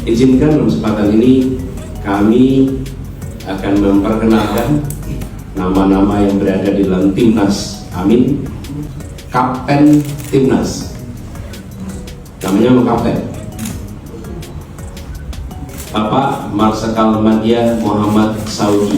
Izinkan dalam kesempatan ini kami akan memperkenalkan nama-nama yang berada di dalam Timnas Amin, Kapten Timnas. Namanya Kapten Bapak Marsikal Madya Muhammad Saudi.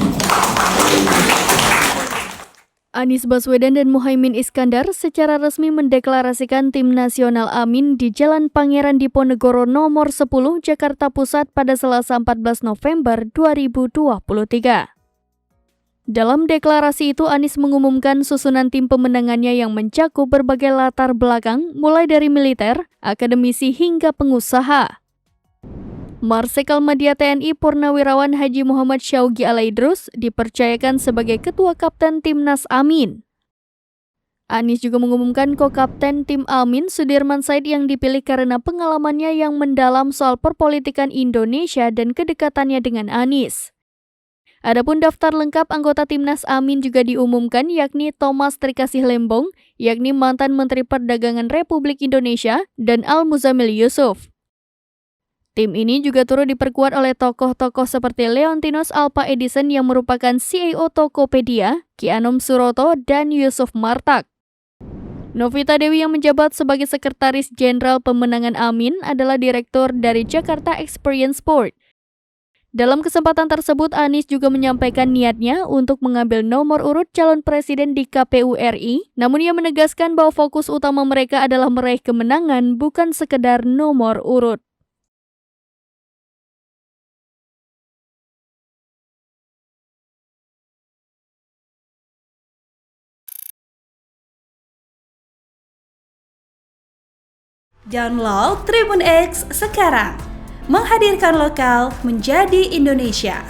Anies Baswedan dan Muhaimin Iskandar secara resmi mendeklarasikan Tim Nasional Amin di Jalan Pangeran Diponegoro nomor 10 Jakarta Pusat pada Selasa 14 November 2023. Dalam deklarasi itu, Anies mengumumkan susunan tim pemenangannya yang mencakup berbagai latar belakang, mulai dari militer, akademisi hingga pengusaha. Marsikal Madya TNI Purnawirawan Haji Muhammad Syaugi Alaidrus dipercayakan sebagai Ketua Kapten Timnas Amin. Anies juga mengumumkan Ko-Kapten Tim Amin Sudirman Said yang dipilih karena pengalamannya yang mendalam soal perpolitikan Indonesia dan kedekatannya dengan Anies. Adapun daftar lengkap anggota Timnas Amin juga diumumkan, yakni Thomas Trikasih Lembong, yakni mantan Menteri Perdagangan Republik Indonesia, dan Al-Muzamil Yusuf. Tim ini juga turut diperkuat oleh tokoh-tokoh seperti Leontinus Alpa Edison yang merupakan CEO Tokopedia, Ki Anom Suroto, dan Yusuf Martak. Novita Dewi yang menjabat sebagai Sekretaris Jenderal Pemenangan Amin adalah Direktur dari Jakarta Experience Sport. Dalam kesempatan tersebut, Anies juga menyampaikan niatnya untuk mengambil nomor urut calon presiden di KPU RI, namun ia menegaskan bahwa fokus utama mereka adalah meraih kemenangan, bukan sekedar nomor urut. Download Tribun X sekarang, menghadirkan lokal menjadi Indonesia.